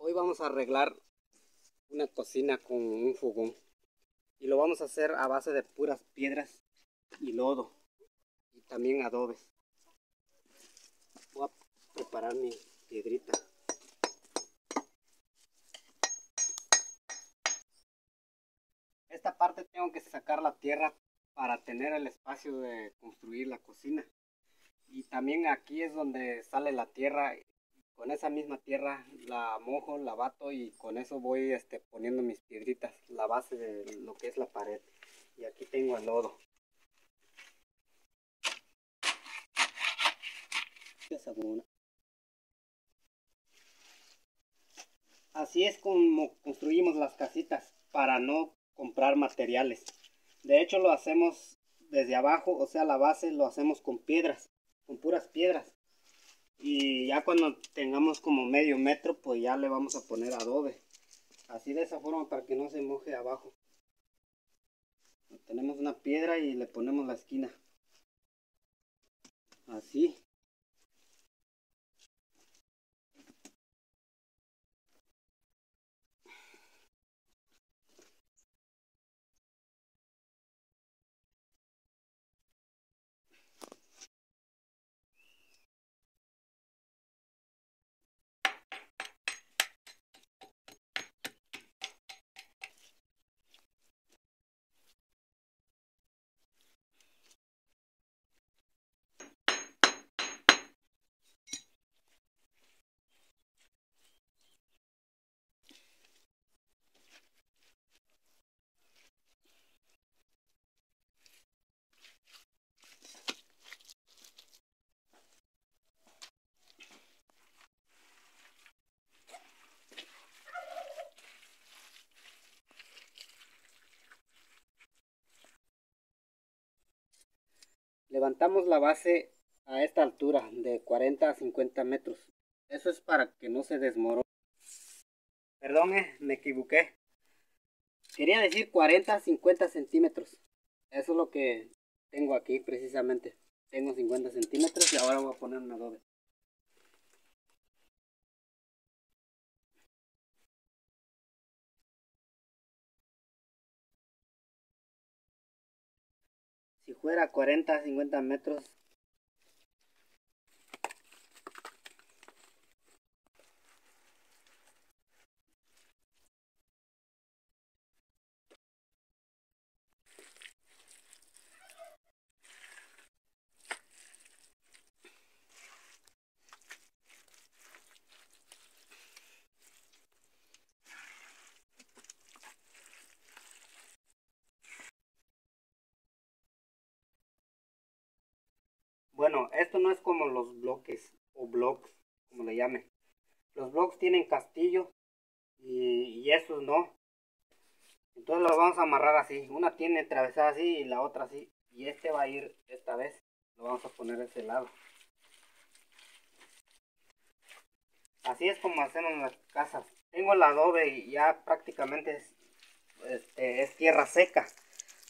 Hoy vamos a arreglar una cocina con un fogón y lo vamos a hacer a base de puras piedras y lodo y también adobes. Voy a preparar mi piedrita. Esta parte tengo que sacar la tierra para tener el espacio de construir la cocina. Y también aquí es donde sale la tierra. Con esa misma tierra la mojo, la bato y con eso voy poniendo mis piedritas, la base de lo que es la pared. Y aquí tengo el lodo. Así es como construimos las casitas para no comprar materiales. De hecho lo hacemos desde abajo, o sea la base lo hacemos con piedras, con puras piedras. Y ya cuando tengamos como medio metro, pues ya le vamos a poner adobe. Así de esa forma para que no se moje abajo. Tenemos una piedra y le ponemos la esquina. Así. Levantamos la base a esta altura de 40 a 50 metros. Eso es para que no se desmorone. Perdón, me equivoqué. Quería decir 40 a 50 centímetros. Eso es lo que tengo aquí precisamente. Tengo 50 centímetros y ahora voy a poner un adobe. Si fuera 40 a 50 metros, bueno, esto no es como los bloques o blocks, como le llamen. Los blocks tienen castillo y esos no. Entonces los vamos a amarrar así. Una tiene atravesada así y la otra así. Y este va a ir esta vez. Lo vamos a poner de ese lado. Así es como hacemos las casas. Tengo el adobe y ya prácticamente es tierra seca.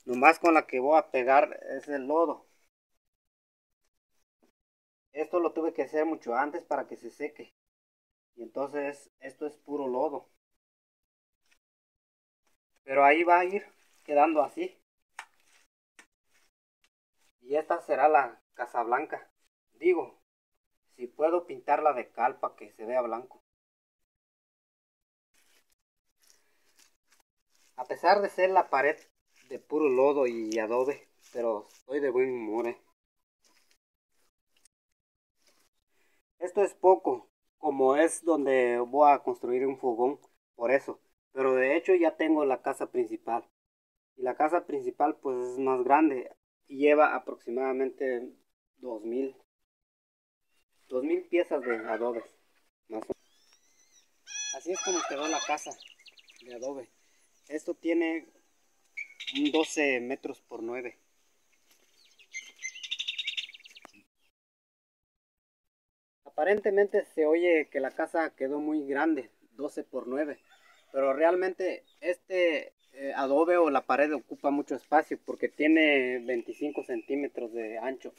Nomás con la que voy a pegar es el lodo. Esto lo tuve que hacer mucho antes para que se seque. Y entonces esto es puro lodo. Pero ahí va a ir quedando así. Y esta será la casa blanca. Digo, si puedo pintarla de cal para que se vea blanco. A pesar de ser la pared de puro lodo y adobe, pero estoy de buen humor. Esto es poco, como es donde voy a construir un fogón, por eso. Pero de hecho ya tengo la casa principal. Y la casa principal pues es más grande y lleva aproximadamente 2000 piezas de adobes. Más o menos. Así es como quedó la casa de adobe. Esto tiene un 12 metros por 9. Aparentemente se oye que la casa quedó muy grande, 12 por 9, pero realmente adobe o la pared ocupa mucho espacio porque tiene 25 centímetros de ancho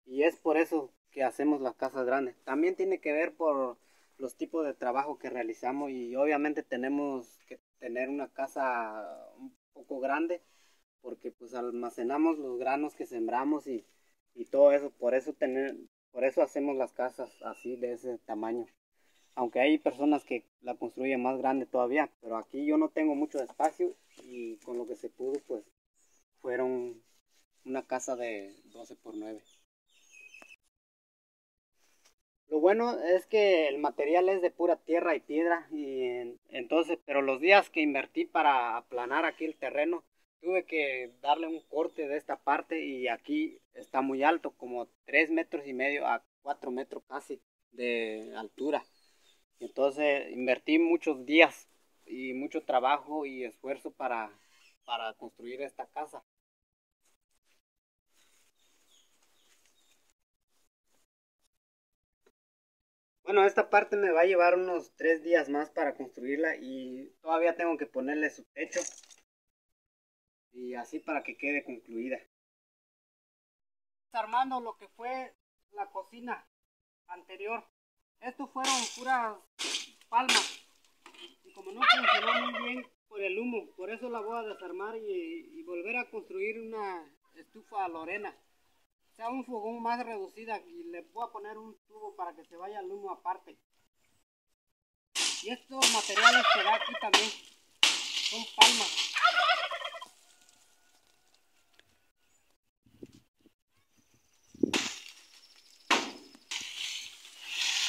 y es por eso que hacemos las casas grandes. También tiene que ver por los tipos de trabajo que realizamos, y obviamente tenemos que tener una casa un poco grande porque pues almacenamos los granos que sembramos y todo eso. Por eso hacemos las casas así de ese tamaño. Aunque hay personas que la construyen más grande todavía, pero aquí yo no tengo mucho espacio y con lo que se pudo pues fueron una casa de 12 por 9. Lo bueno es que el material es de pura tierra y piedra, y entonces, pero los días que invertí para aplanar aquí el terreno, tuve que darle un corte de esta parte y aquí está muy alto, como 3,5 metros a 4 metros casi de altura. Entonces invertí muchos días y mucho trabajo y esfuerzo para construir esta casa. Bueno, esta parte me va a llevar unos 3 días más para construirla y todavía tengo que ponerle su techo y así para que quede concluida. Armando lo que fue la cocina anterior. Estos fueron puras palmas y como no funcionó muy bien por el humo, por eso la voy a desarmar y volver a construir una estufa Lorena. O sea, un fogón más reducida, y le voy a poner un tubo para que se vaya el humo aparte. Y estos materiales que da aquí también son palmas.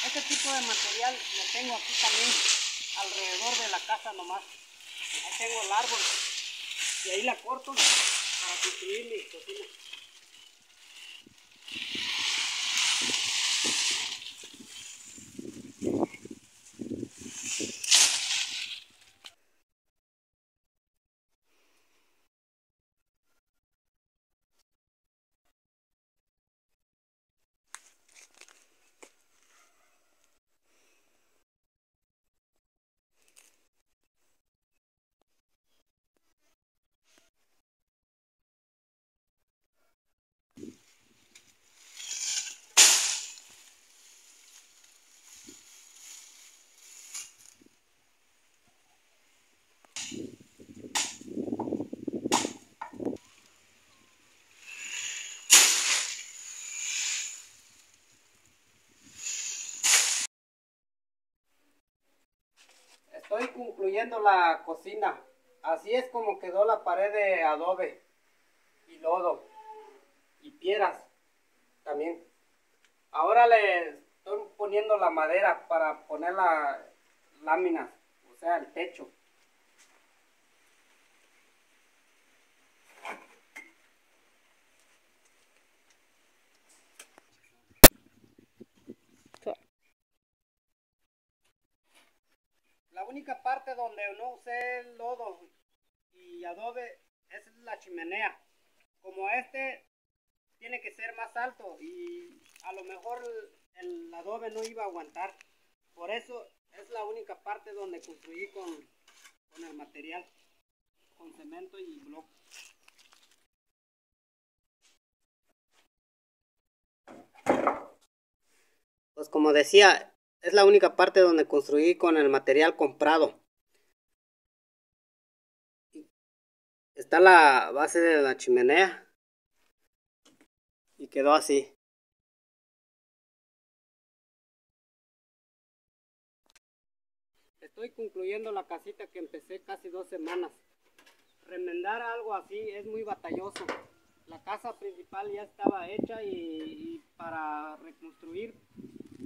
Este tipo de material lo tengo aquí también alrededor de la casa nomás. Ahí tengo el árbol y ahí la corto para construir mi cocina. Estoy concluyendo la cocina. Así es como quedó la pared de adobe y lodo y piedras también. Ahora le estoy poniendo la madera para poner las láminas, o sea, el techo. La única parte donde no usé lodo y adobe es la chimenea. Como este tiene que ser más alto y a lo mejor el adobe no iba a aguantar. Por eso es la única parte donde construí con el material, con cemento y bloque. Pues como decía, es la única parte donde construí con el material comprado. Está la base de la chimenea y quedó así. Estoy concluyendo la casita que empecé casi 2 semanas. Remendar algo así es muy batalloso. La casa principal ya estaba hecha y para reconstruir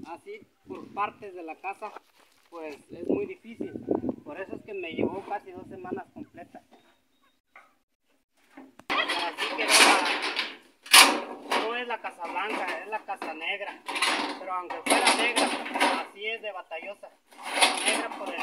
así por partes de la casa pues es muy difícil. Por eso es que me llevó casi 2 semanas completas. Así quedó no es la casa blanca, es la casa negra. Pero aunque fuera negra, así es de batallosa. Negra por el